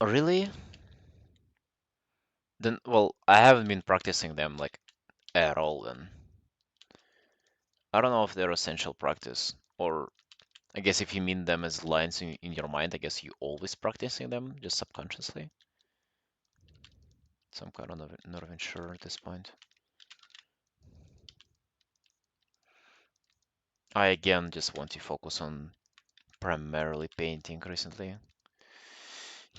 Really? Then, well, I haven't been practicing them like at all then. I don't know if they're essential practice, or I guess if you mean them as lines in your mind, I guess you always practicing them just subconsciously. So I'm kind of not even sure at this point. I again just want to focus on primarily painting recently.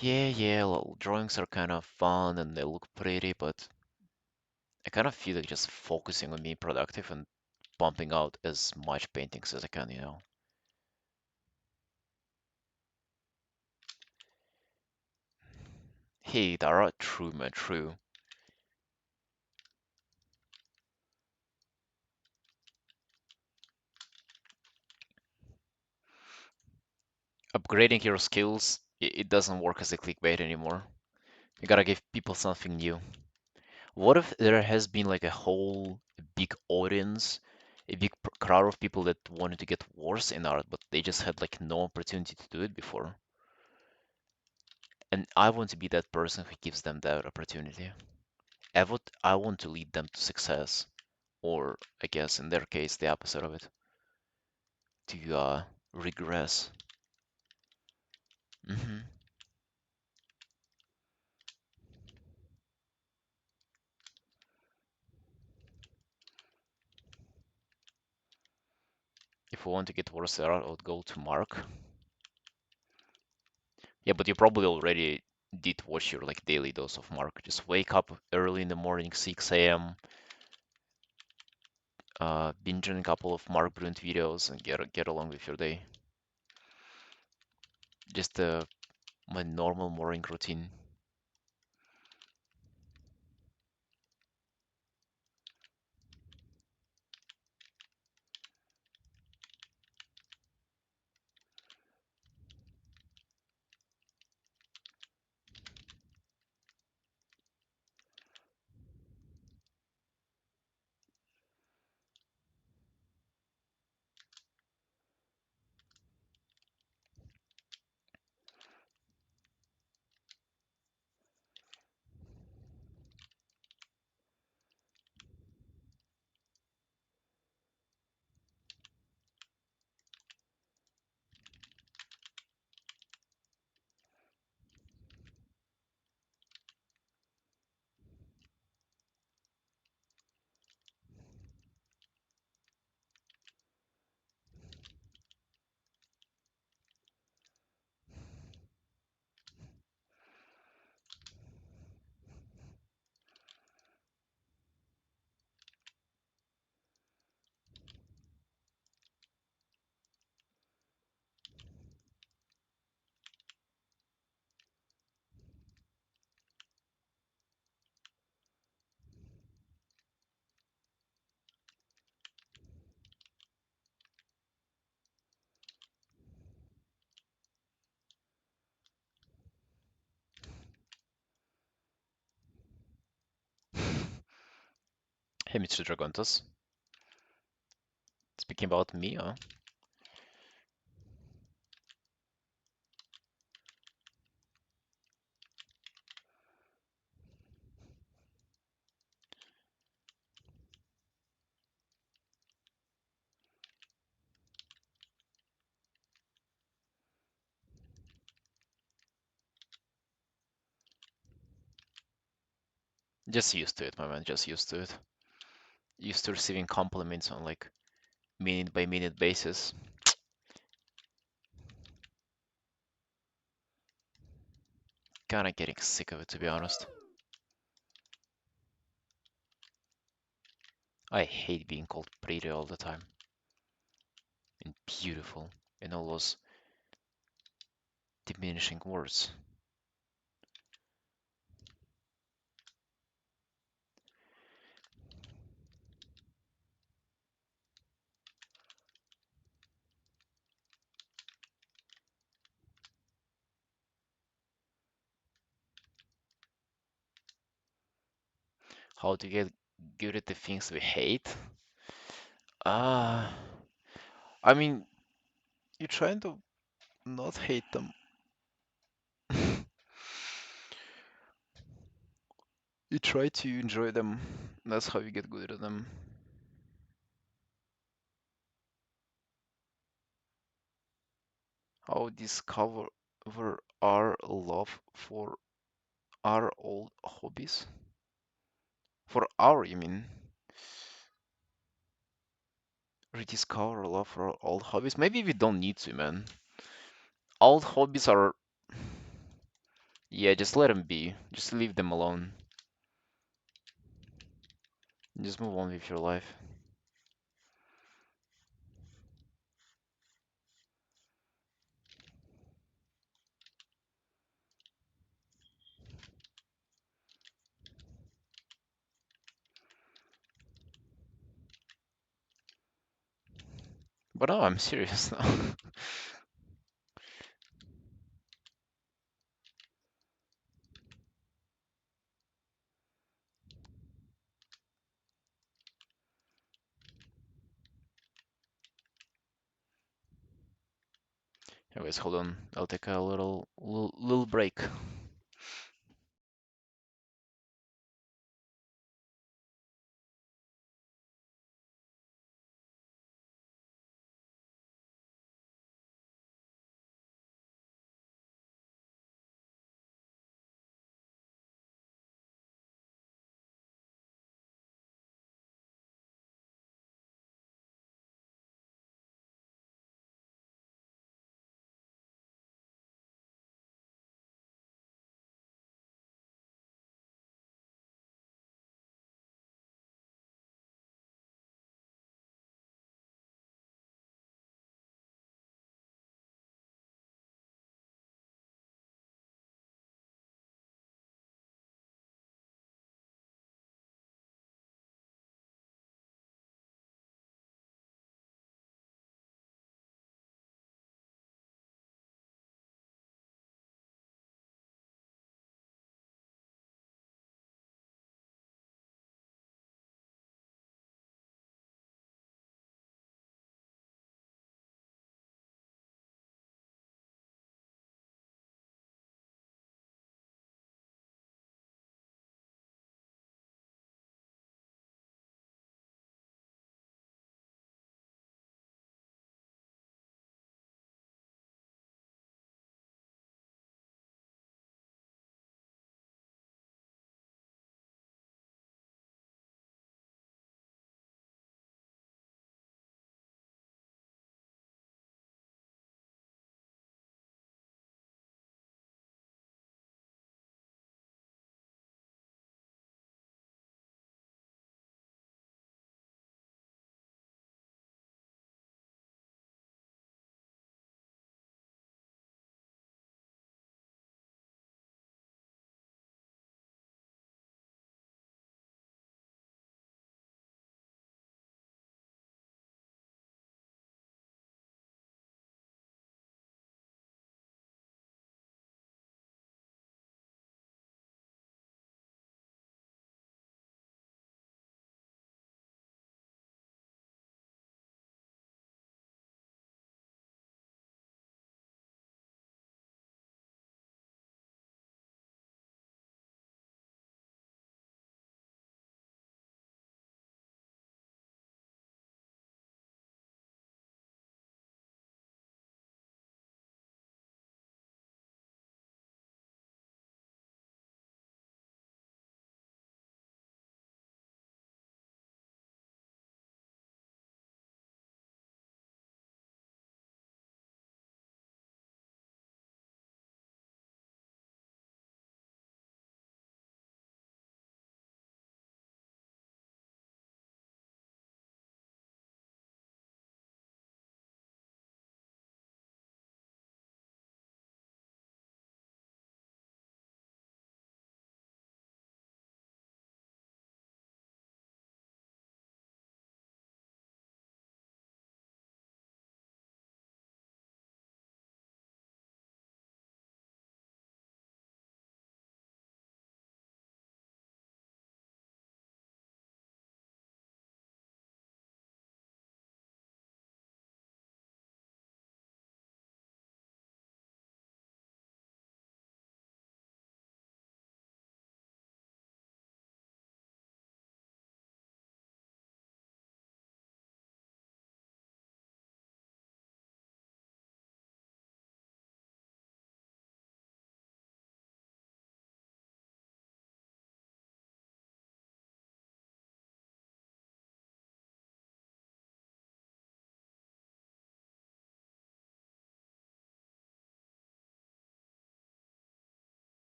Yeah, well, drawings are kind of fun and they look pretty, but I kind of feel like just focusing on being productive and pumping out as much paintings as I can. Hey, Dara, true, man, true. Upgrading your skills, it doesn't work as a clickbait anymore. You gotta give people something new. What if there has been like a whole big audience, a big crowd of people that wanted to get worse in art, but they just had like no opportunity to do it before? And I want to be that person who gives them that opportunity. I want to lead them to success, or I guess in their case, the opposite of it, to regress. hmm If we want to get worse at art, I would go to Mark. Yeah, but you probably already did watch your like daily dose of Mark. Just wake up early in the morning, 6 a.m., binge on a couple of Mark Brunt videos and get along with your day. Just my normal morning routine. Hey, Mr. Dragontos. Speaking about me, just used to it, my man. Just used to it. Used to receiving compliments on like minute by minute basis. Kinda getting sick of it, to be honest. I hate being called pretty all the time and beautiful and all those diminishing words. How to get good at the things we hate? Uh, I mean, you're trying to not hate them. You try to enjoy them. That's how you get good at them. How discover our love for our old hobbies? For our, you mean? Rediscover our love for our old hobbies? Maybe we don't need to, man. Old hobbies are, yeah, just let them be. Just leave them alone. Just move on with your life. But no, I'm serious now. Anyways, hold on. I'll take a little break.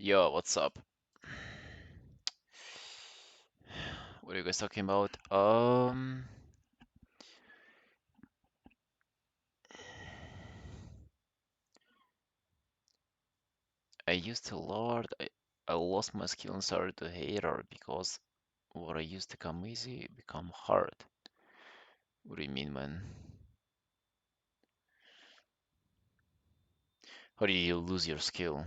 Yo, what's up? What are you guys talking about? I used to lord. I lost my skill and started to hate her because what I used to come easy become hard. What do you mean, man? How do you lose your skill?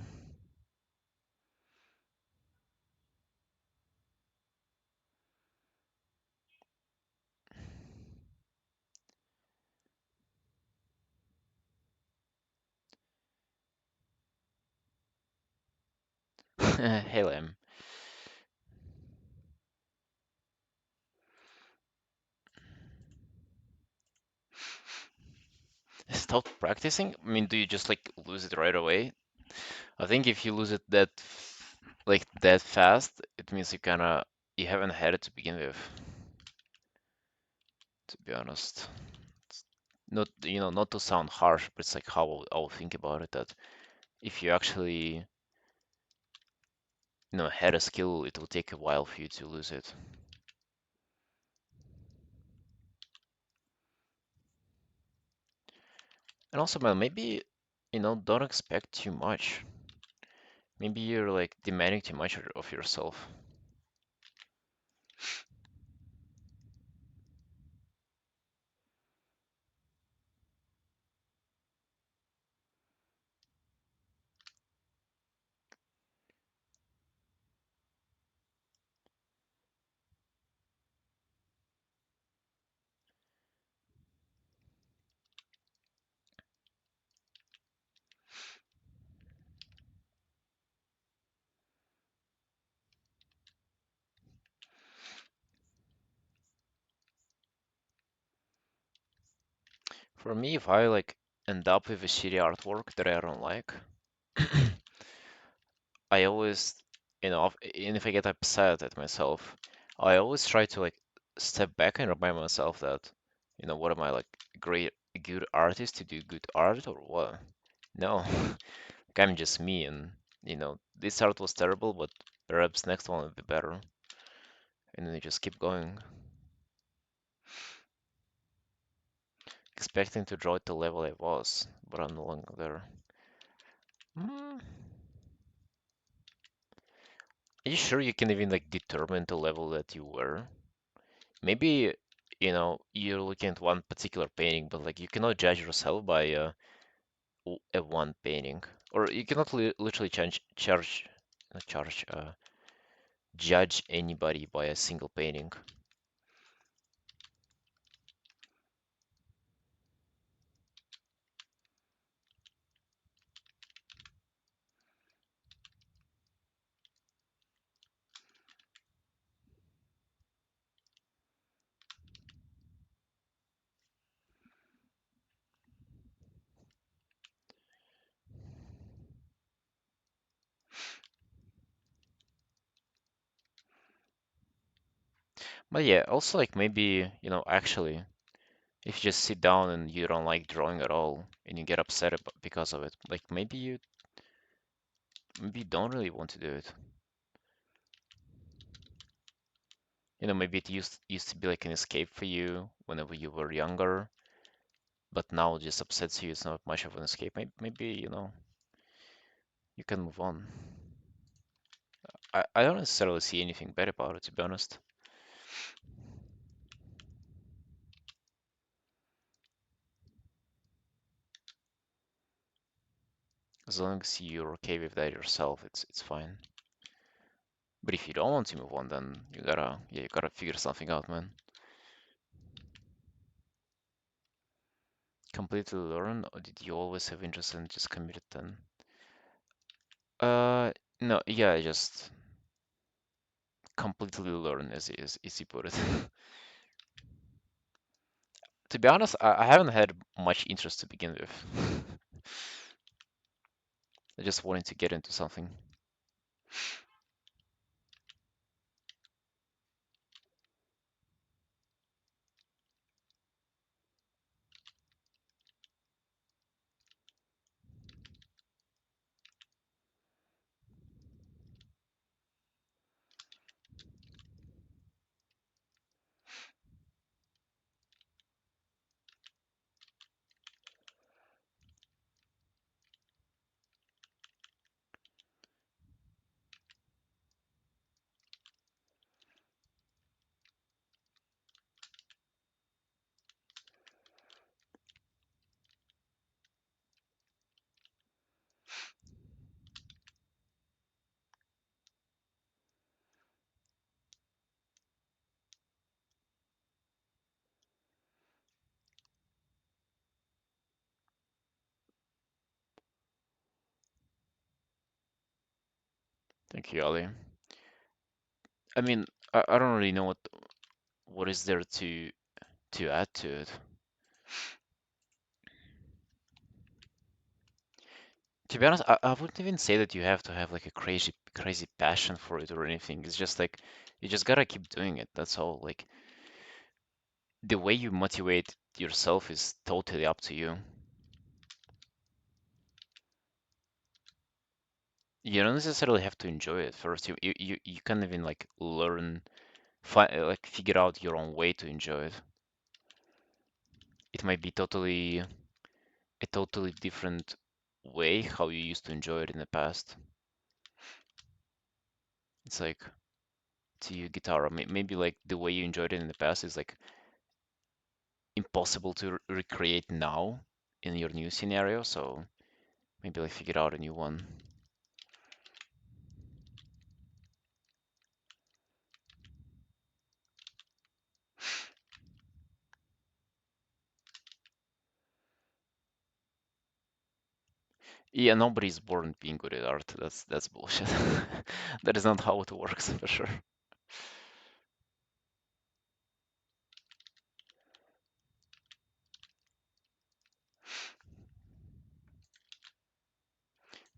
Hey, Lam. Stop practicing? I mean, do you just like lose it right away? I think if you lose it like that fast, it means you haven't had it to begin with, to be honest. It's not, not to sound harsh, but it's like how I'll think about it that if you actually, had a skill, it will take a while for you to lose it. And also, man, maybe, don't expect too much. Maybe you're like demanding too much of yourself. For me, if I like end up with a shitty artwork that I don't like, I always, and if I get upset at myself, I always try to like step back and remind myself that, what am I like, a good artist to do good art or what? No, like, I'm just me, and this art was terrible, but perhaps next one will be better, and then you just keep going, expecting to draw it to the level I was, but I'm no longer there. Mm, are you sure you can even like determine the level that you were? Maybe, you're looking at one particular painting, but like you cannot judge yourself by a one painting, or you cannot literally not charge, judge anybody by a single painting. But yeah, also like maybe, actually, if you just sit down and you don't like drawing at all and you get upset because of it, like maybe you don't really want to do it. Maybe it used to be like an escape for you whenever you were younger, but now it just upsets you. It's not much of an escape. Maybe, you can move on. I don't necessarily see anything bad about it, to be honest. As long as you're okay with that yourself, it's fine. But if you don't want to move on, then you gotta figure something out, man. Completely learn, or did you always have interest and just committed then? Uh, no, yeah, I just completely learn, as you put it. To be honest, I haven't had much interest to begin with. I just wanted to get into something. Thank you, Ali. I mean, I don't really know what is there to add to it. To be honest, I wouldn't even say that you have to have like a crazy passion for it or anything. It's just like you just gotta keep doing it. That's all. Like the way you motivate yourself is totally up to you. You don't necessarily have to enjoy it first. You can even like learn, like figure out your own way to enjoy it. It might be a totally different way how you used to enjoy it in the past. It's like to you guitar, maybe like the way you enjoyed it in the past is like impossible to recreate now in your new scenario. So maybe like figure out a new one. Yeah, nobody's born being good at art. That's bullshit. That is not how it works for sure.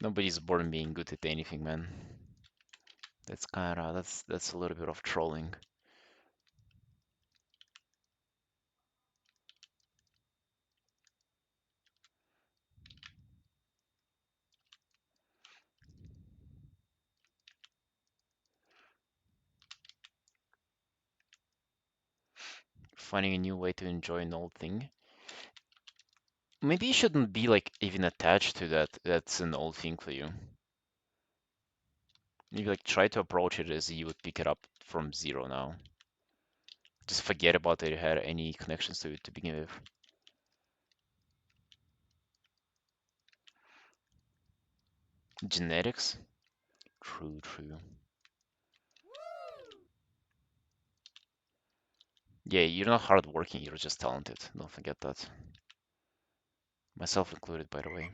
Nobody's born being good at anything, man. That's a little bit of trolling. Finding a new way to enjoy an old thing. Maybe you shouldn't be like even attached to that. That's an old thing for you. Maybe like try to approach it as you would pick it up from zero now. Just forget about that you had any connections to it to begin with. Genetics? True, true. Yeah, you're not hardworking, you're just talented. Don't forget that. Myself included, by the way.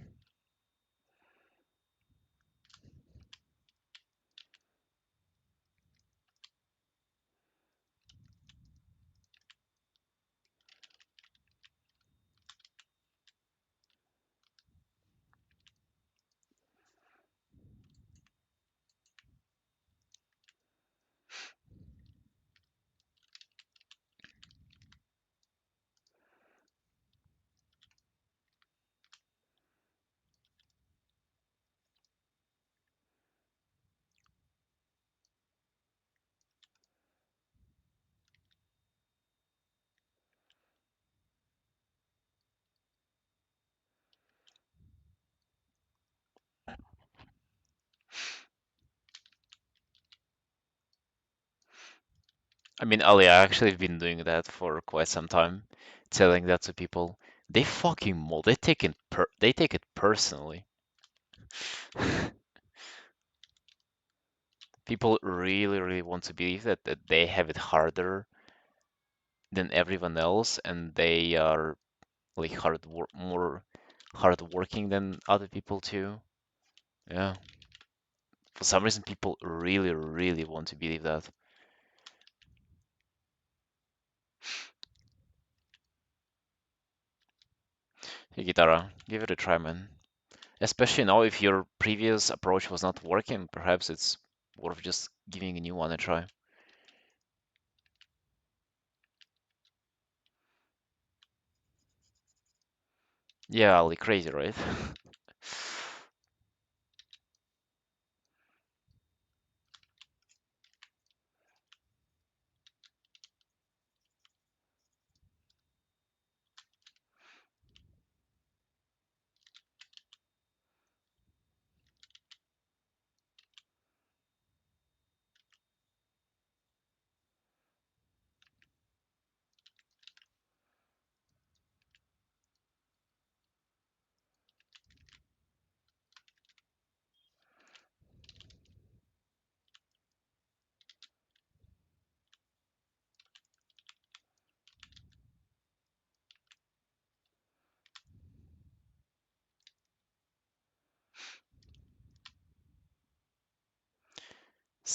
I mean, Ali, I actually have been doing that for quite some time, telling that to people. They fucking mold. They take it personally. People really want to believe that they have it harder than everyone else, and they are like more hardworking than other people too. Yeah. For some reason, people really want to believe that. Hey, Gitara, give it a try, man. Especially now, if your previous approach was not working, perhaps it's worth just giving a new one a try. Yeah, Ali, crazy, right?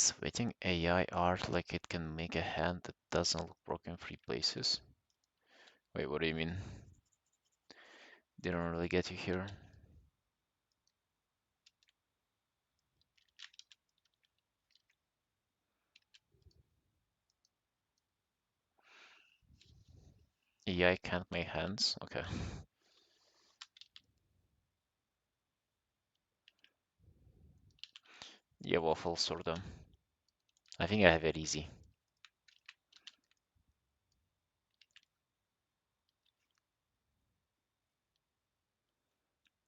Sweating AI art like it can make a hand that doesn't look broken in three places. Wait, what do you mean? Didn't really get you here. AI can't make hands? Okay. Yeah, waffle, sort of. I think I have it easy.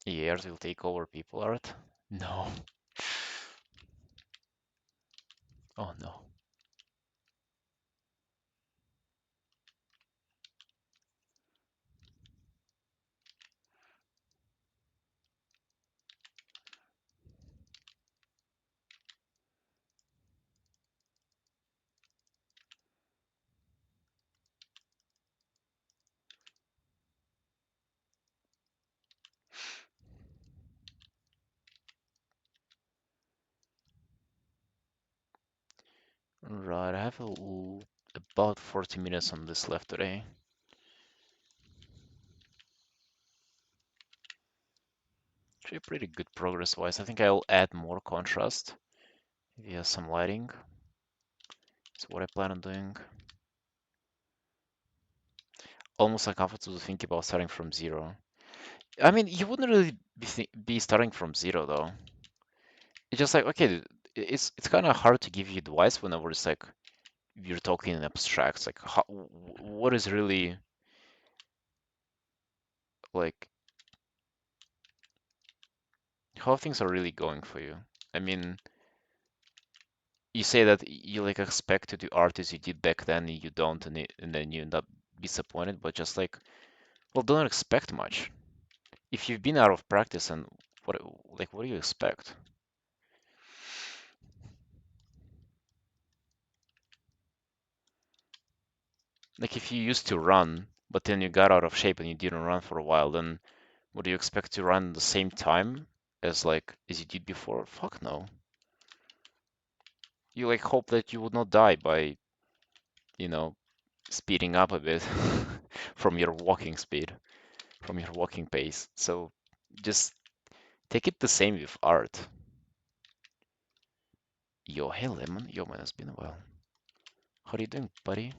AI art will take over people art? No. Oh no. Right, I have about 40 minutes on this left today. Actually, pretty good progress-wise. I think I'll add more contrast via some lighting. That's what I plan on doing. Almost uncomfortable to think about starting from zero. I mean, you wouldn't really be starting from zero though. It's just like, okay, it's kind of hard to give you advice whenever it's like you're talking in abstracts. Like, what is really like how things are really going for you? I mean, you say that you like expect to do art as you did back then, and you don't, and then you end up disappointed. But just like, well, don't expect much. If you've been out of practice, and what do you expect? Like if you used to run, but then you got out of shape and you didn't run for a while, then would you expect to run the same time as you did before? Fuck no. You like hope that you would not die by, you know, speeding up a bit from your walking speed, from your walking pace. So just take it the same with art. Yo, hey Lemon. Yo man, it's been a while. How are you doing, buddy?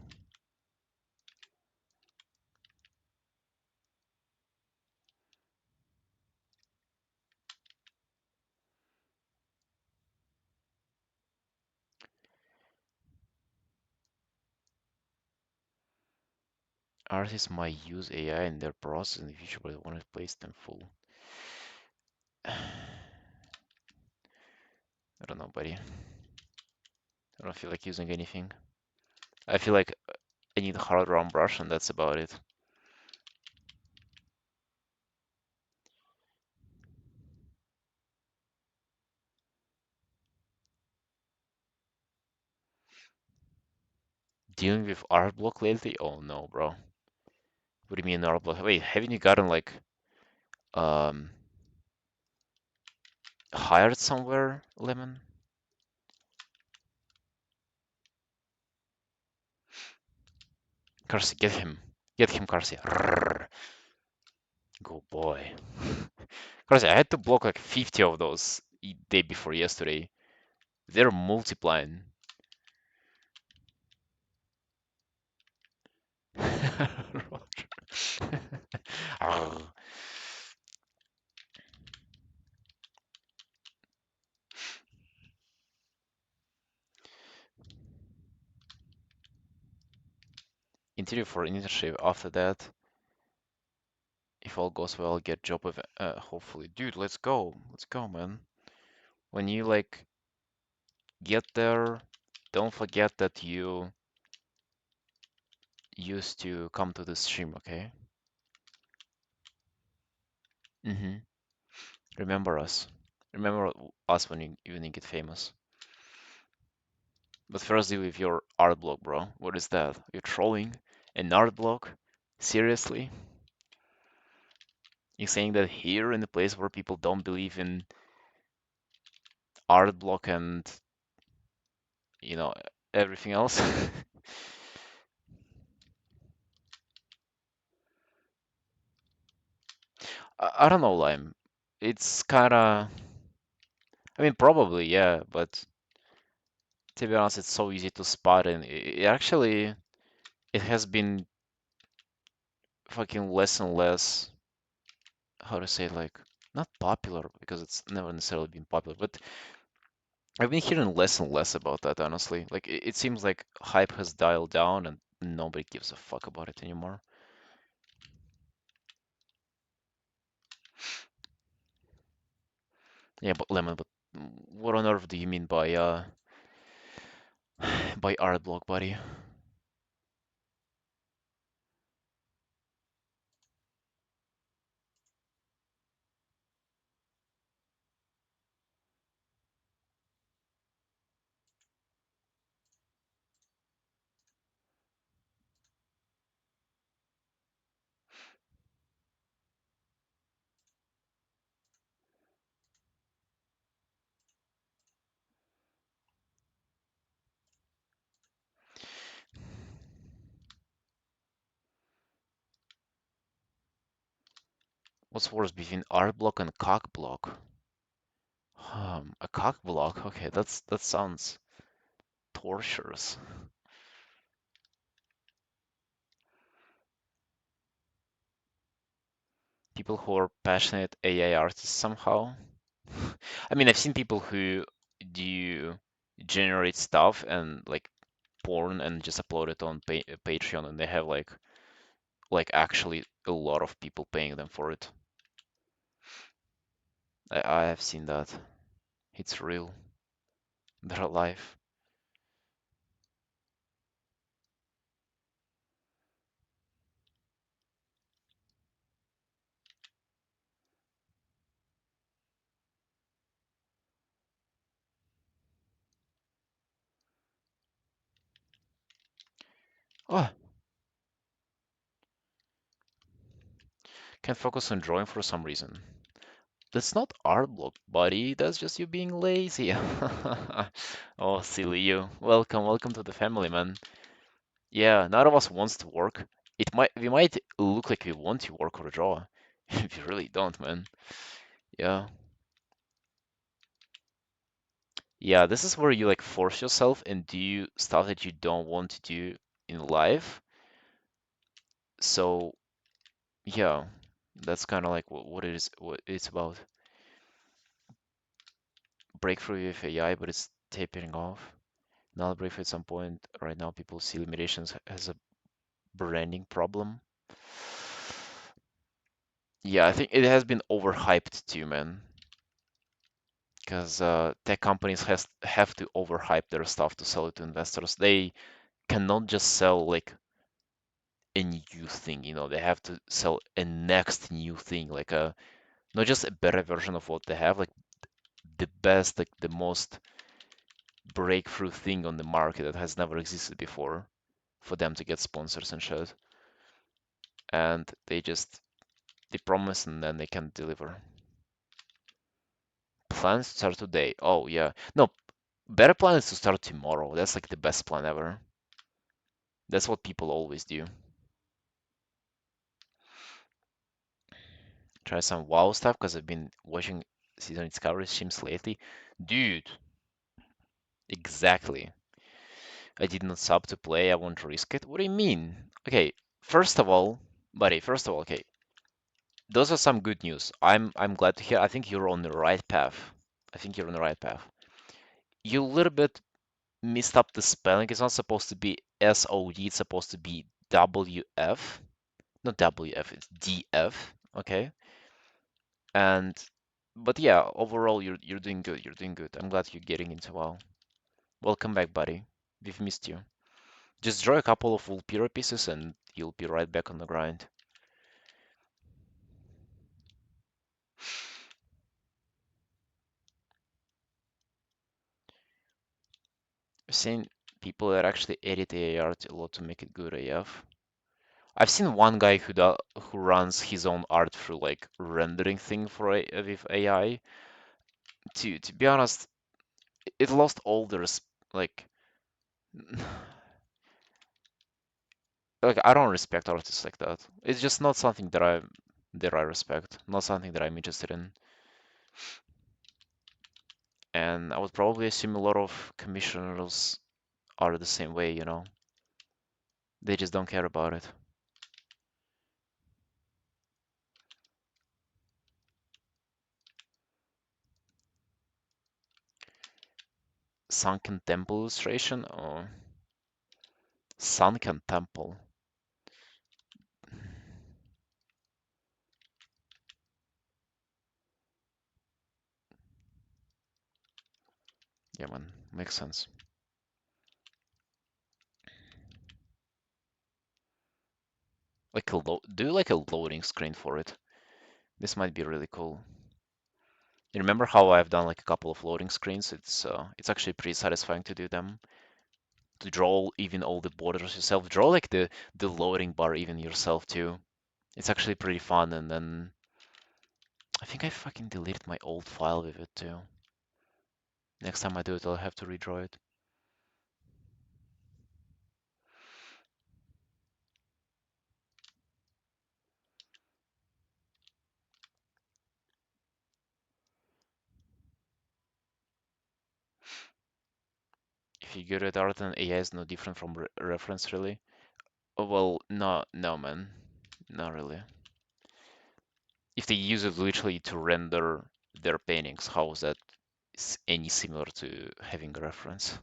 Artists might use AI in their process in the future, but I want to place them full. I don't know, buddy. I don't feel like using anything. I feel like I need a hard round brush and that's about it. Dealing with art block lately? Oh no, bro. What do you mean art block? Wait, haven't you gotten like um hired somewhere, Lemon? Carsey, get him. Get him, Carsey. Good boy. Carsey, I had to block like 50 of those day before yesterday. They're multiplying. Arrgh. Interview for an internship after that. If all goes well, get job with hopefully. Dude, let's go. Let's go, man. When you like get there, don't forget that you used to come to the stream, okay? Mm-hmm. Remember us. Remember us when you get famous. But first deal with your art block, bro. What is that? You're trolling an art block? Seriously? You're saying that here in the place where people don't believe in art block and you know, everything else. I don't know, Lime. It's kind of, I mean, probably, yeah, but to be honest, it's so easy to spot, and it actually, it has been fucking less and less, how to say, like, not popular, because it's never necessarily been popular, but I've been hearing less and less about that, honestly. Like, it seems like hype has dialed down and nobody gives a fuck about it anymore. Yeah, but Lemon, but what on earth do you mean by by art block, buddy? What's worse between art block and cock block? A cock block? Okay, that sounds torturous. People who are passionate AI artists somehow. I mean, I've seen people who do generate stuff and like porn and just upload it on Patreon, and they have like actually a lot of people paying them for it. I have seen that. It's real. They're alive. Oh, can't focus on drawing for some reason. That's not art block, buddy. That's just you being lazy. Oh, silly you. Welcome, welcome to the family, man. Yeah, none of us wants to work. We might look like we want to work or draw. We really don't, man. Yeah. Yeah, this is where you like force yourself and do stuff that you don't want to do in life. So, yeah, that's kind of like what it is, what it's about. Breakthrough with AI, but it's tapering off. Not breakthrough at some point. Right now, people see limitations as a branding problem. Yeah, I think it has been overhyped too, man. Because tech companies have to overhype their stuff to sell it to investors. They cannot just sell like a new thing, they have to sell a next new thing, like a not just a better version of what they have, like the best, like the most breakthrough thing on the market that has never existed before for them to get sponsors and shit. And they promise and then they can't deliver. Plans to start today. Oh yeah. No, better plan is to start tomorrow. That's like the best plan ever. That's what people always do. Try some WoW stuff because I've been watching season discovery streams lately. Dude, exactly. I did not sub to play. I won't risk it. What do you mean? Okay, first of all, buddy, first of all, okay, those are some good news. I'm glad to hear. I think you're on the right path. I think you're on the right path. You a little bit messed up the spelling. It's not supposed to be SOD. It's supposed to be WF. Not WF. It's DF. Okay. And but yeah, overall you're doing good. You're doing good. I'm glad you're getting into WoW. Welcome back, buddy. We've missed you. Just draw a couple of Vulpira pieces and you'll be right back on the grind. I've seen people that actually edit AI art a lot to make it good AF. I've seen one guy who runs his own art through like rendering thing with AI. To be honest, it lost all the like Like I don't respect artists like that. It's just not something that I respect, not something that I'm interested in. And I would probably assume a lot of commissioners are the same way, you know. They just don't care about it. Sunken temple illustration or sunken temple. Yeah, man, makes sense. Like do like a loading screen for it. This might be really cool. You remember how I've done like a couple of loading screens? It's actually pretty satisfying to do them. To draw even all the borders yourself. Draw like the loading bar even yourself too. It's actually pretty fun. And then I think I fucking deleted my old file with it too. Next time I do it, I'll have to redraw it. If you good at art, then AI is no different from reference, really. Oh, well, no, no, man, not really. If they use it literally to render their paintings, how is that any similar to having a reference?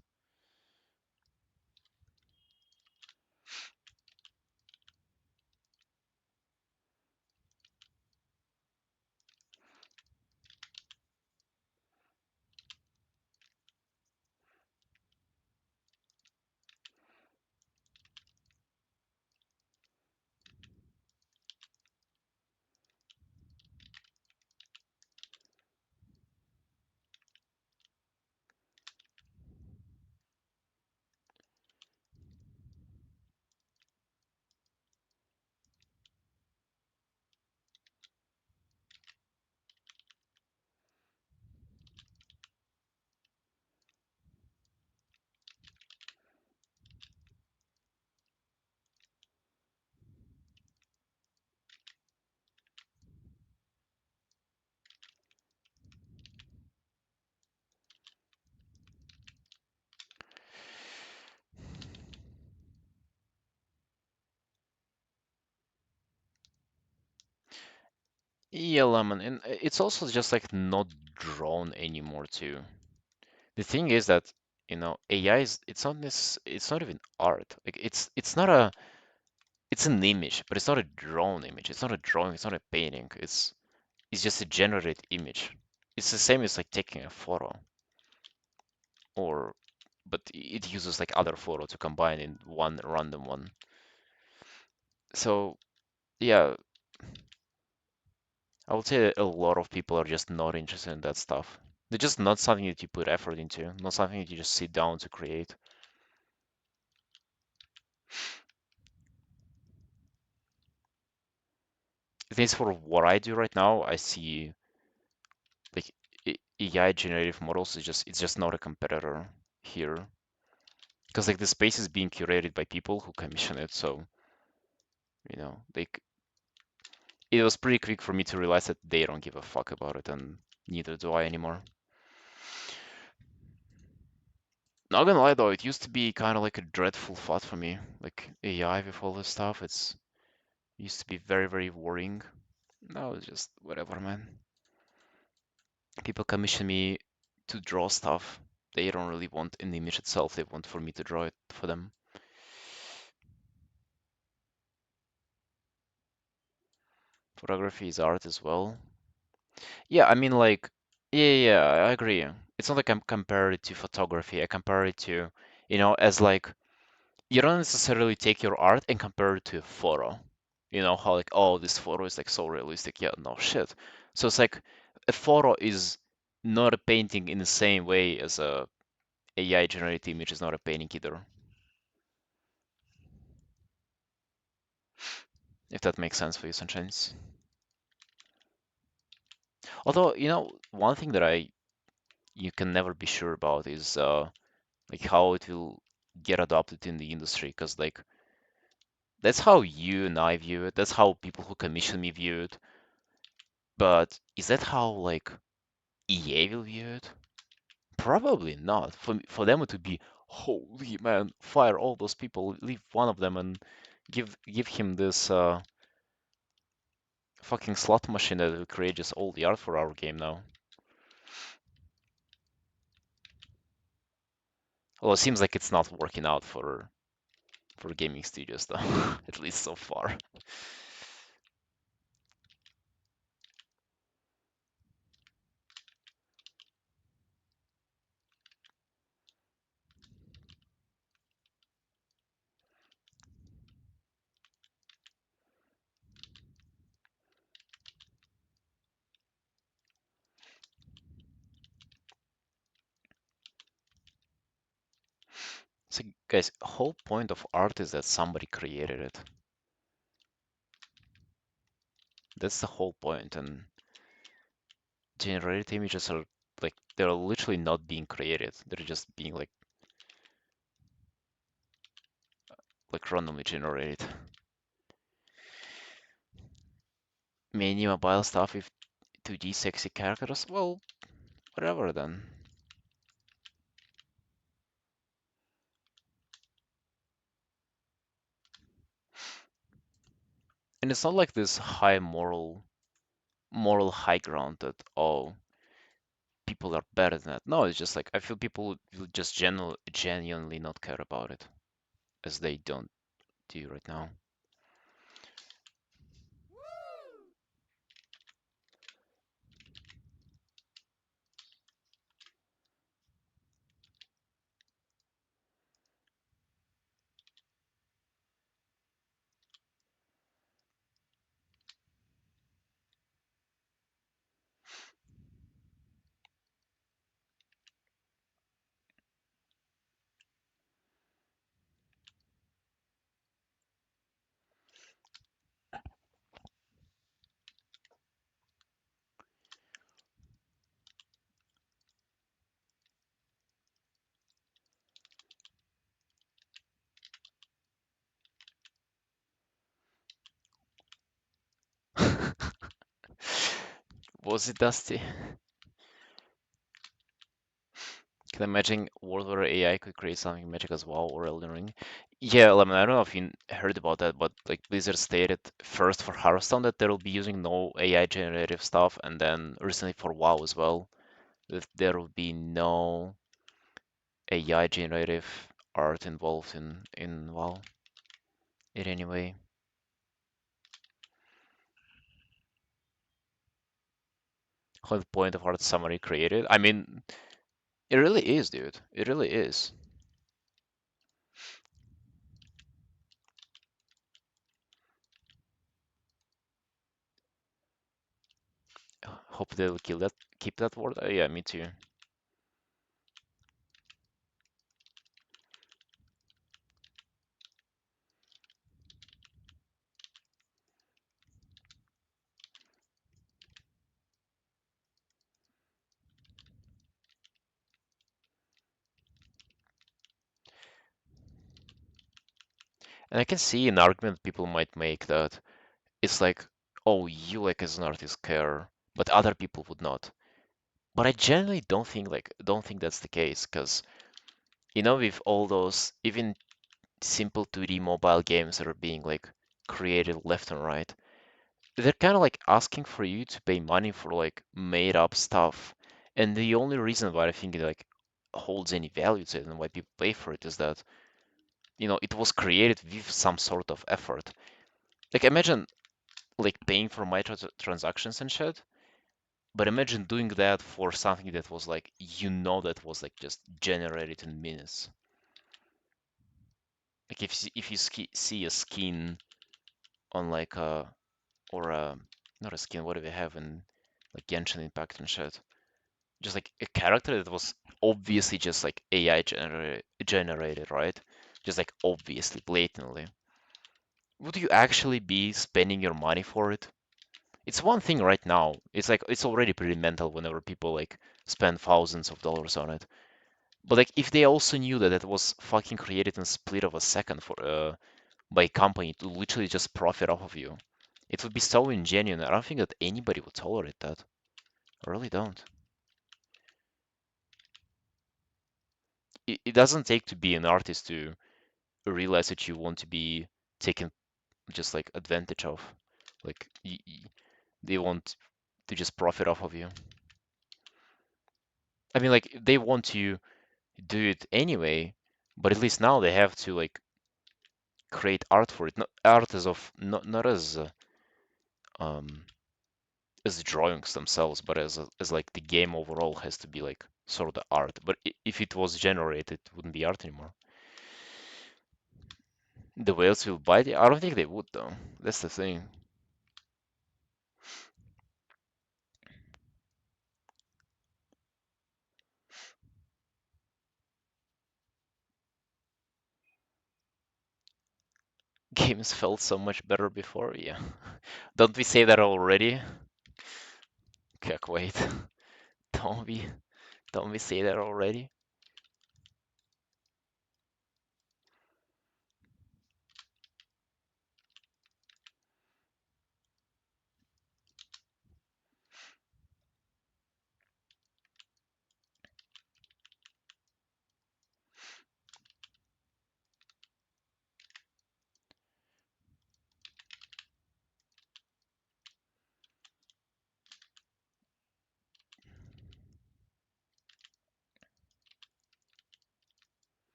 Yeah, lemon, and it's also just like not drawn anymore too. The thing is that, AI is it's not even art. Like it's not a it's an image, but it's not a drawn image. It's not a drawing, it's not a painting. It's just a generated image. It's the same as like taking a photo or but it uses like other photo to combine in one random one. So yeah, I would say a lot of people are just not interested in that stuff. They're just not something that you put effort into, not something that you just sit down to create. At least for what I do right now, I see like AI generative models is just it's just not a competitor here because like the space is being curated by people who commission it. So like it was pretty quick for me to realize that they don't give a fuck about it, and neither do I anymore. Not gonna lie though, it used to be kind of like a dreadful thought for me, like AI with all this stuff. It used to be very, very worrying. Now it's just whatever, man. People commission me to draw stuff. They don't really want an image itself, they want for me to draw it for them. Photography is art as well. Yeah, I mean, like, yeah, I agree. It's not like I'm comparing it to photography. I compare it to, as like, you don't necessarily take your art and compare it to a photo. You know, how like, oh, this photo is like so realistic. Yeah, no shit. So it's like a photo is not a painting in the same way as a AI generated image is not a painting either, if that makes sense for you, Sunshines. Although, one thing that you can never be sure about is like how it will. get adopted in the industry, because like that's how you and I view it. That's how people who commission me view it. But is that how like EA will view it? Probably not. For them it would be, holy man, fire all those people, leave one of them and give him this fucking slot machine that will create just all the art for our game now. Well, it seems like it's not working out for gaming studios though, at least so far. So guys, whole point of art is that somebody created it. That's the whole point, and generated images are like they're literally not being created. They're just being like randomly generated. Many mobile stuff with 2D sexy characters? Well, whatever then. And it's not like this high moral high ground that oh people are better than that. No, it's just like I feel people will just genuinely not care about it as they don't do right now. Was it Dusty? Can imagine a world where AI could create something magic as well, or Elden Ring. Yeah, I mean, I don't know if you heard about that, but like Blizzard stated first for Hearthstone that they'll be using no AI generative stuff, and then recently for WoW as well, that there will be no AI generative art involved in WoW in any way. Whole point of art somebody created. I mean, it really is, dude. It really is. Hope they'll keep that word. Yeah, me too. And I can see an argument people might make that it's like, oh, you like as an artist care, but other people would not. But I generally don't think that's the case, because with all those even simple 2D mobile games that are being like created left and right, they're kind of like asking for you to pay money for like made up stuff. And the only reason why I think it like holds any value to it and why people pay for it is that, it was created with some sort of effort. Like imagine like paying for transactions and shit, but imagine doing that for something that was like, that was like just generated in minutes. Like if you see a skin on like or not a skin, what do they have in like Genshin Impact and shit? Just like a character that was obviously just like AI generated, right? Just like obviously, blatantly. Would you actually be spending your money for it? It's one thing right now. It's like it's already pretty mental whenever people like spend thousands of dollars on it. But like if they also knew that it was fucking created in a split of a second for by a company to literally just profit off of you, it would be so ingenuine. I don't think that anybody would tolerate that. I really don't. It doesn't take to be an artist to realize that you want to be taken just like advantage of. Like they want to just profit off of you. I mean, like they want to do it anyway, but at least now they have to like create art for it. Not art as of not um as drawings themselves, but as like the game overall has to be like sort of art. But if it was generated, it wouldn't be art anymore. The whales will bite it? I don't think they would though. That's the thing. Games felt so much better before, yeah. Don't we say that already? Okay, wait. Don't we don't we say that already?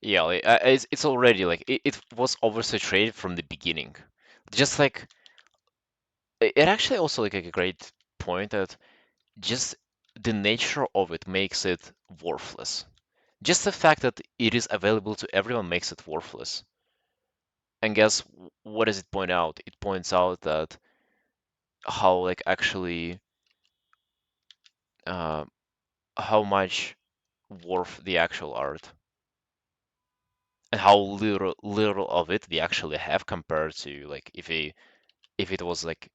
Yeah, like, it's already like it was oversaturated from the beginning. Just like it actually also like a great point that just the nature of it makes it worthless. Just the fact that it is available to everyone makes it worthless. And guess what does it point out? It points out that how like actually uh, how much worth the actual art and how little of it we actually have compared to like if it was like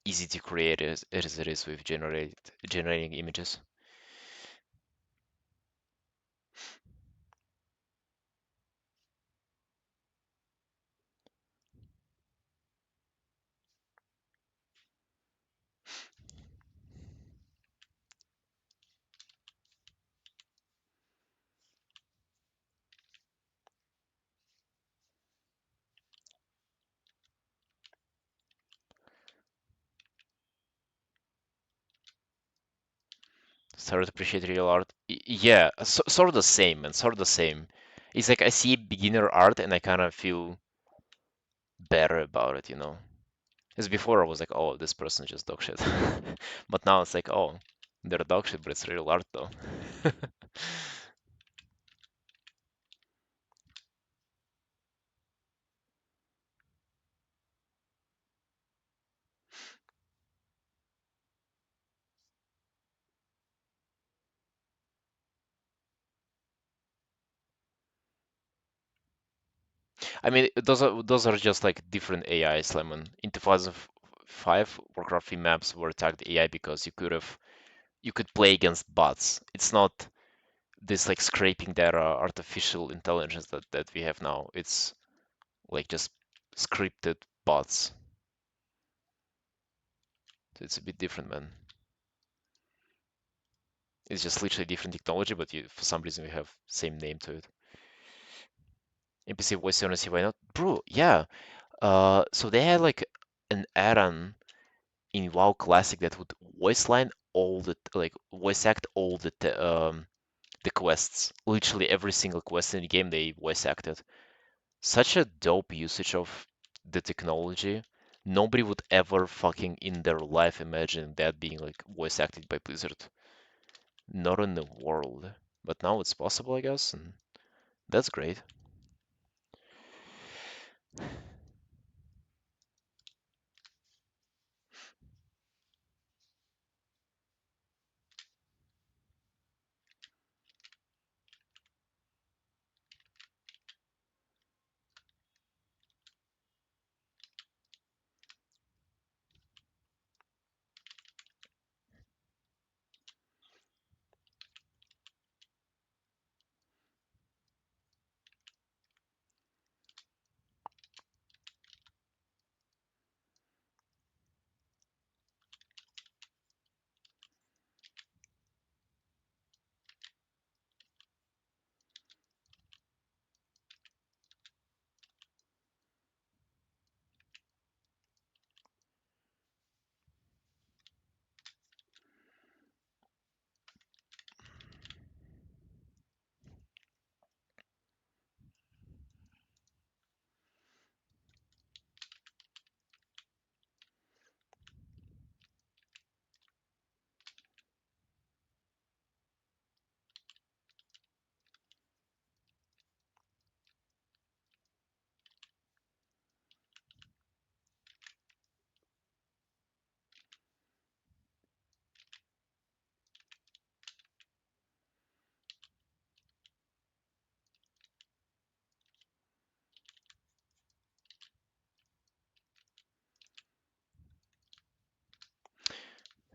easy to create as it is with generating images. Start to appreciate real art. Yeah, sort of the same, and sort of the same. It's like I see beginner art and I kind of feel better about it, you know. Because before I was like, oh, this person just dog shit. But now it's like, oh, they're dog shit, but it's real art though. I mean, those are just like different AIs, Lemon. In 2005, Warcraft 3 maps were tagged AI because you could play against bots. It's not this like scraping data artificial intelligence that we have now. It's like just scripted bots. So it's a bit different, man. It's just literally different technology, but for some reason we have same name to it. NPC voice honestly, why not? Bro, yeah. So they had like an add-on in WoW Classic that would voice line all like voice act all the quests. Literally every single quest in the game they voice acted. Such a dope usage of the technology. Nobody would ever fucking in their life imagine that being like voice acted by Blizzard. Not in the world. But now it's possible, I guess, and that's great.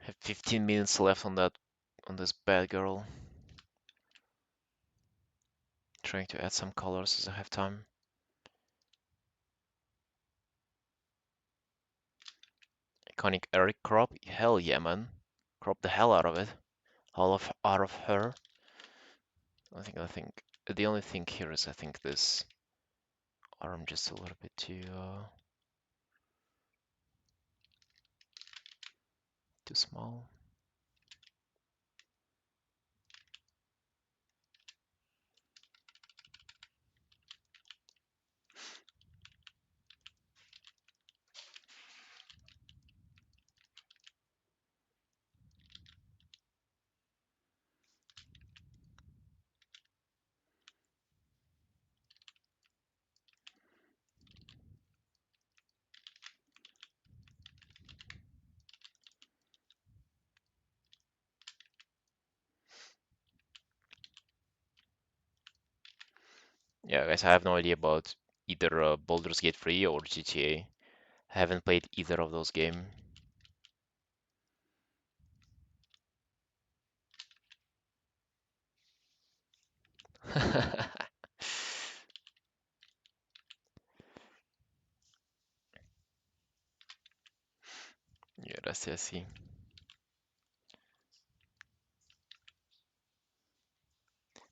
Have 15 minutes left on this bad girl. Trying to add some colors as I have time. Iconic Eric crop? Hell yeah, man. Crop the hell out of it. Out of her. I think the only thing here is I think this arm just a little bit too small. Yeah, guys, I have no idea about either Baldur's Gate 3 or GTA. I haven't played either of those games. Yeah, that's I see.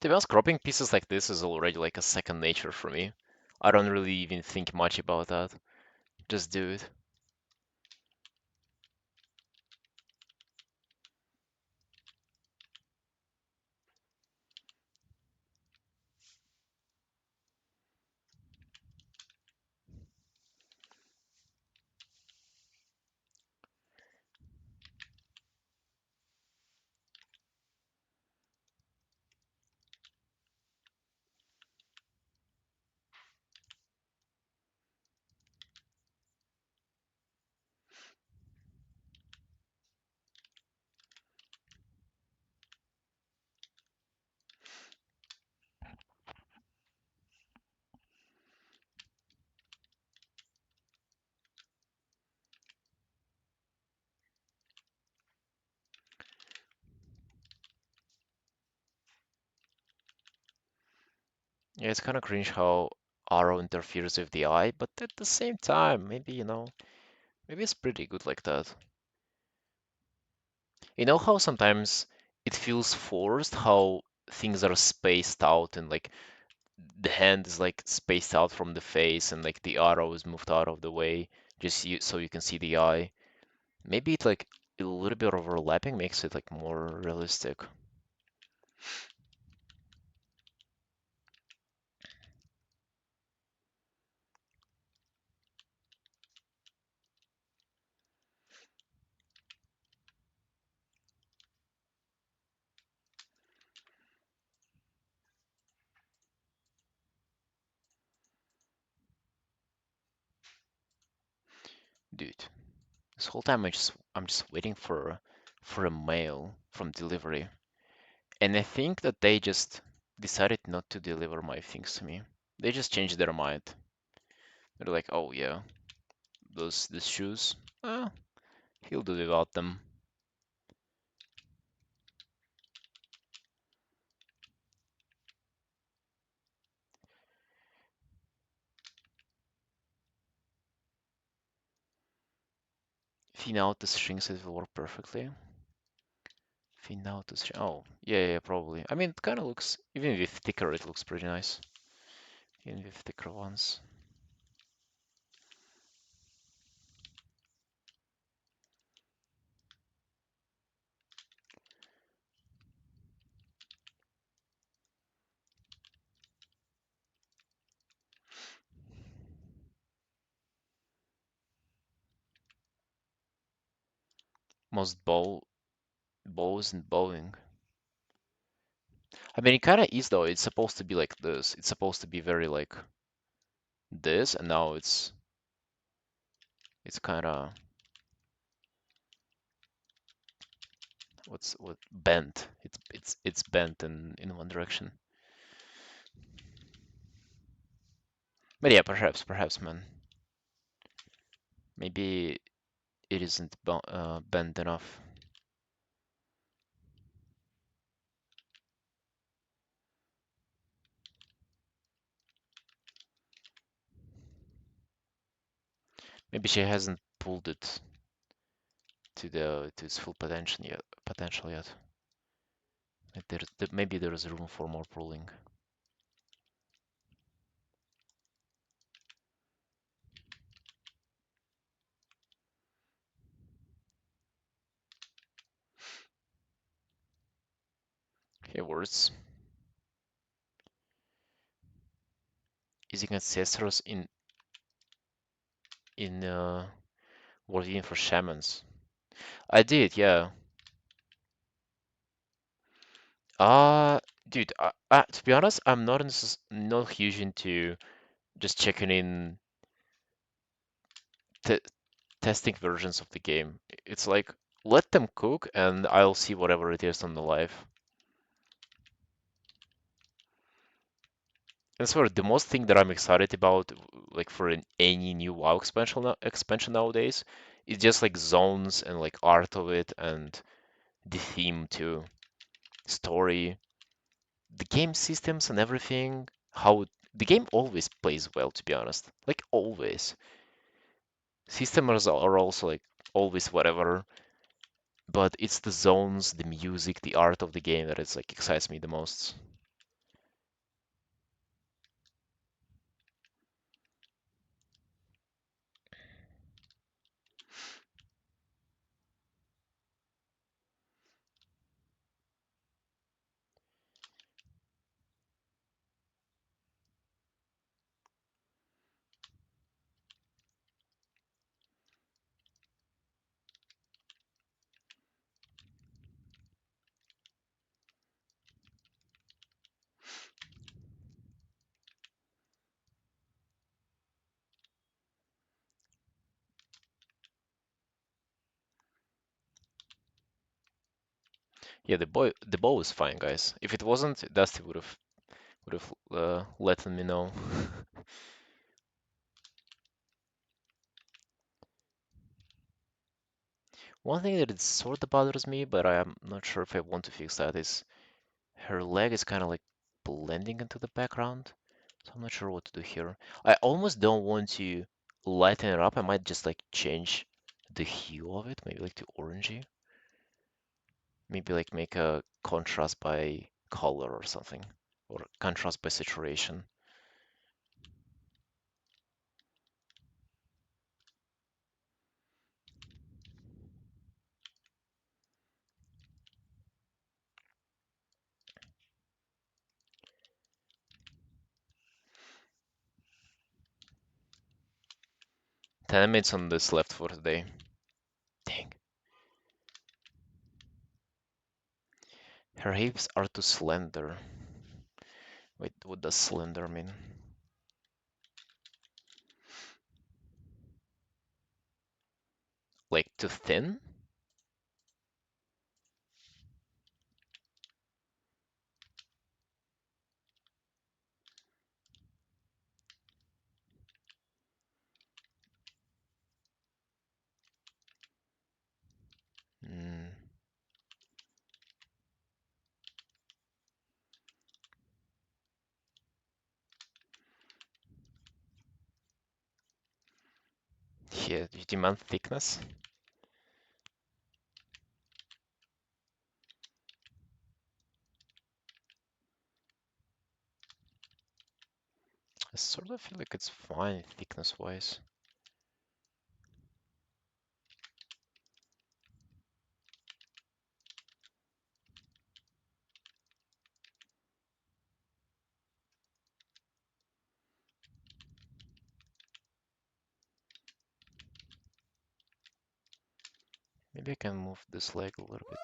To be honest, cropping pieces like this is already like a second nature for me. I don't really even think much about that. Just do it. Yeah, it's kind of cringe how Arrow interferes with the eye, but at the same time, maybe, maybe it's pretty good like that. You know how sometimes it feels forced, how things are spaced out and like the hand is like spaced out from the face and like the arrow is moved out of the way so you can see the eye. Maybe it like a little bit of overlapping makes it like more realistic. Dude, this whole time I'm just waiting for a mail from delivery. And I think that they just decided not to deliver my things to me. They just changed their mind. They're like, oh yeah, those shoes, uh, he'll do without them. Thin out the strings, it will work perfectly. Thin out the string. Oh, yeah, probably. I mean, it kind of looks, even with thicker, it looks pretty nice. Even with thicker ones. Most bows and bowing. I mean, it kind of is though. It's supposed to be like this. It's supposed to be very like this, and now it's kind of what bent. It's bent in one direction. But yeah, perhaps, man. Maybe it isn't bent enough. Maybe she hasn't pulled it to its full potential yet. Maybe there is room for more pulling. Okay, words. Using ancestors in working for shamans. I did, yeah. Uh, Dude, to be honest, I'm not huge into just checking in t testing versions of the game. It's like let them cook and I'll see whatever it is on the live. And sort of the most thing that I'm excited about, like for any new WoW expansion nowadays, is just like zones and like art of it and the theme too, story, the game systems and everything. The game always plays well, to be honest. Like always. Systems are also like always whatever, but it's the zones, the music, the art of the game that it's like excites me the most. Yeah, the bow is fine, guys. If it wasn't, Dusty would have let me know. One thing that it sort of bothers me, but I am not sure if I want to fix that, is her leg is kind of like blending into the background. So I'm not sure what to do here. I almost don't want to lighten it up. I might just like change the hue of it, maybe like to orangey. Maybe like make a contrast by color or something, or contrast by saturation. 10 minutes on this left for today. Dang. Her hips are too slender. Wait, what does slender mean? Like too thin? Mm. Yeah, you demand thickness. I sort of feel like it's fine thickness-wise. Maybe I can move this leg a little bit.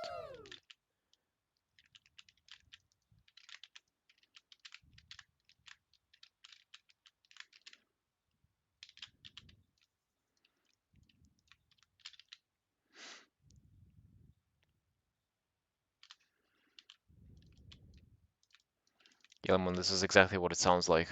Yeah, man, this is exactly what it sounds like.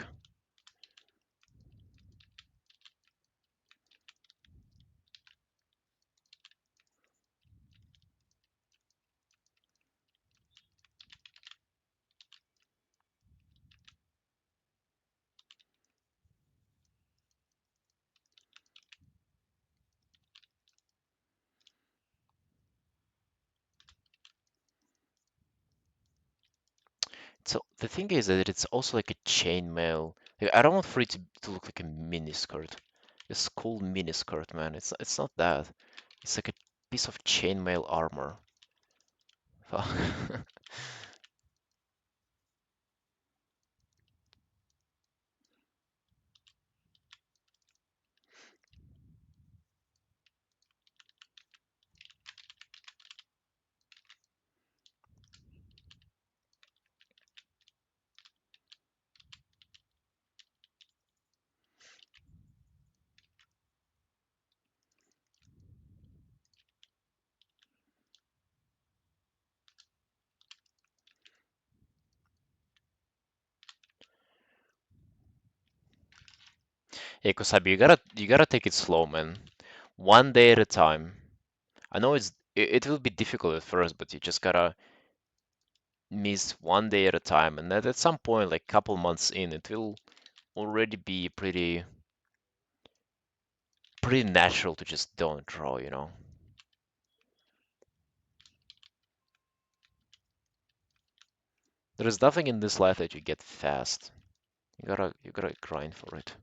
So the thing is that it's also like a chainmail. Like, I don't want for it to look like a mini skirt. It's cool mini skirt, man. It's not that. It's like a piece of chainmail armor. Fuck. Yeah, Kosabi, you gotta take it slow, man. One day at a time. I know it will be difficult at first, but you just gotta miss one day at a time, and then at some point, like couple months in, it will already be pretty natural to just don't draw, you know. There is nothing in this life that you get fast. You gotta grind for it.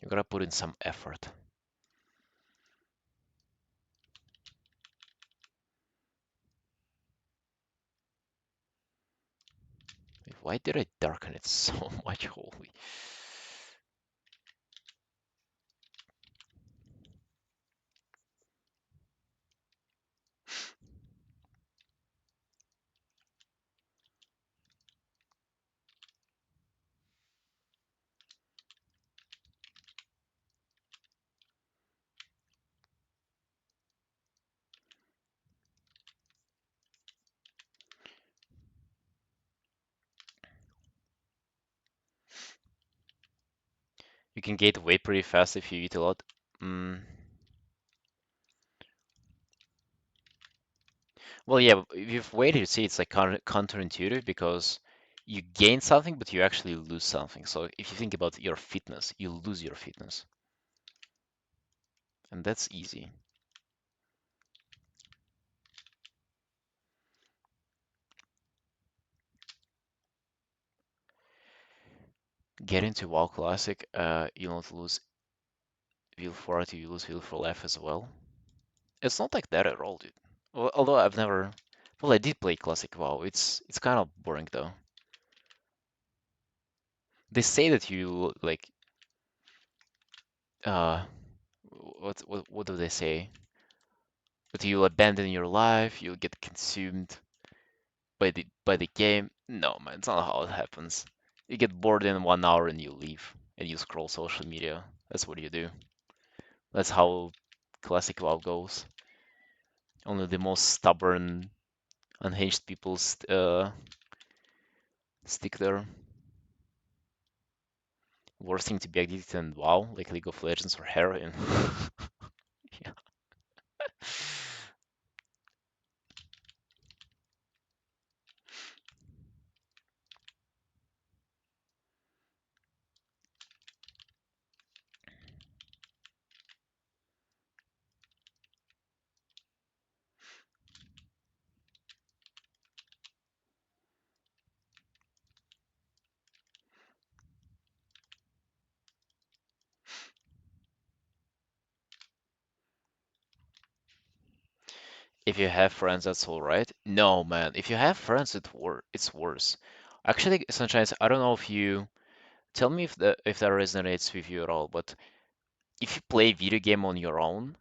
You gotta put in some effort. Why did I darken it so much? Holy. You can gain weight pretty fast if you eat a lot. Mm. Well, yeah, if you've weighted, you see, it's like counterintuitive because you gain something, but you actually lose something. So if you think about your fitness, you lose your fitness, and that's easy. Get into WoW Classic, you don't lose Wheel for Art, you lose Wheel for Life as well. It's not like that at all, dude. Although I've never, well, I did play Classic WoW. It's kind of boring though. They say that you like, uh, what do they say? That you'll abandon your life, you'll get consumed. By the game. No, man, it's not how it happens. You get bored in 1 hour and you leave and you scroll social media. That's what you do. That's how classic WoW goes. Only the most stubborn, unhinged people stick there. Worst thing to be addicted in WoW, like League of Legends or heroin. Yeah. If you have friends, that's all right. No, man. If you have friends, it's worse. Actually, sometimes I don't know if you tell me if that resonates with you at all, but if you play video game on your own,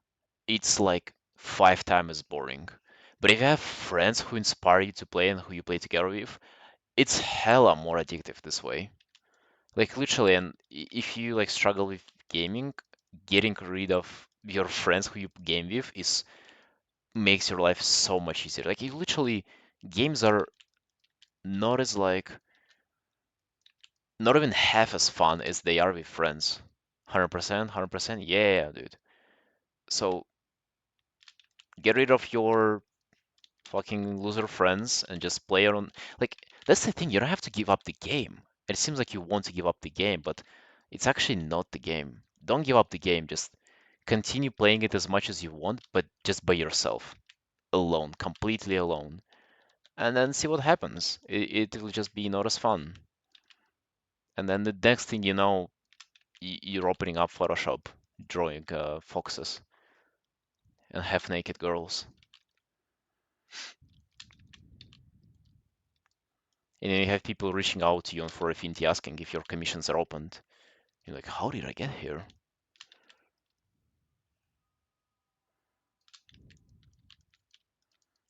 it's like 5 times as boring. But if you have friends who inspire you to play and who you play together with, it's hella more addictive this way. Like literally, and if you like struggle with gaming, getting rid of your friends who you game with is makes your life so much easier. Like you literally, games are not as like not even half as fun as they are with friends. 100%, 100%. Yeah, dude. So get rid of your fucking loser friends and just play your own. Like that's the thing. You don't have to give up the game. It seems like you want to give up the game, but it's actually not the game. Don't give up the game. Just continue playing it as much as you want, but just by yourself, alone, completely alone, and then see what happens. It will just be not as fun. And then the next thing you know, you're opening up Photoshop, drawing foxes and half-naked girls. And then you have people reaching out to you on for Affinity asking if your commissions are opened. You're like, how did I get here?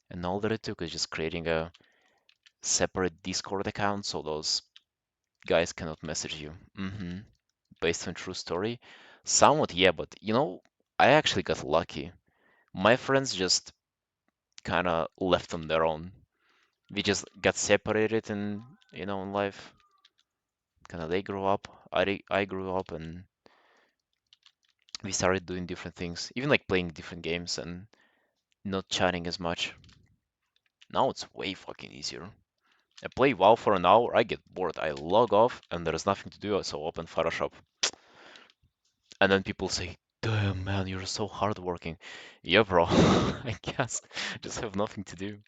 And all that it took is just creating a separate Discord account so those guys cannot message you. Based on true story? Somewhat, yeah, but I actually got lucky. My friends just kind of left on their own. We just got separated in life. Kind of they grew up, I grew up, and we started doing different things, even like playing different games and not chatting as much. Now it's way fucking easier. I play WoW for an hour, I get bored, I log off, and there's nothing to do, so open Photoshop. And then people say, damn man, you're so hardworking. Yeah, bro, I guess. Just have nothing to do.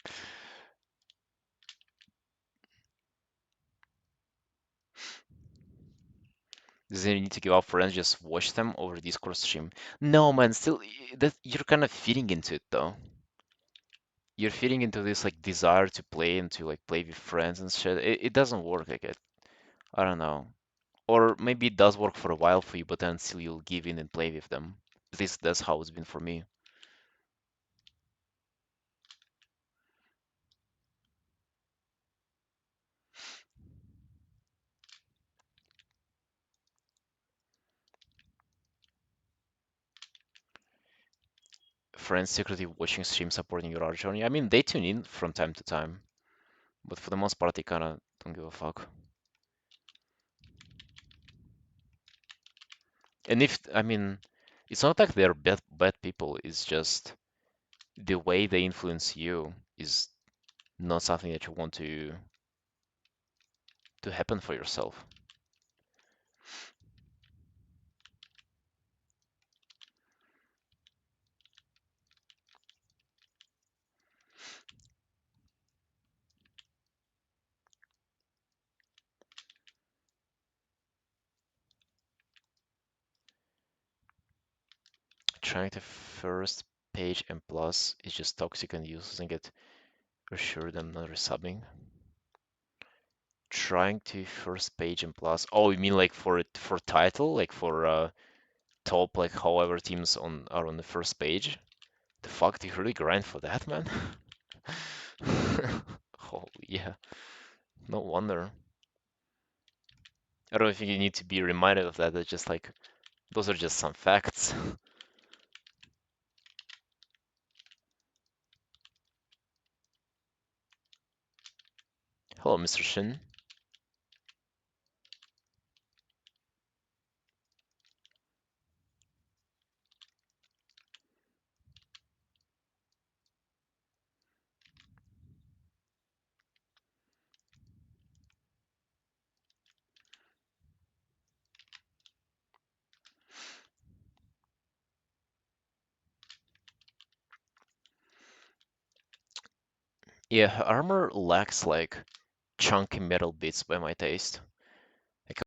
Does it need to give up friends, just watch them over Discord stream? No, man, still, that you're kind of feeding into it though. You're feeding into this like desire to play and to like play with friends and shit. It doesn't work like it. I don't know. Or maybe it does work for a while for you, but then still you'll give in and play with them. At least that's how it's been for me. Friends secretly watching stream supporting your art journey. I mean, they tune in from time to time, but for the most part, they kind of don't give a fuck. And I mean, it's not like they're bad people. It's just the way they influence you is not something that you want to happen for yourself. Trying to first page and plus is just toxic and using it assured and not resubbing. Trying to first page and plus. Oh, you mean like for title, like for top, like however teams are on the first page? The fuck, do you really grind for that, man? Oh, yeah, no wonder. I don't think you need to be reminded of that. That's just like, those are just some facts. Hello, Mr. Shin. Yeah, her armor lacks like chunky metal bits by my taste.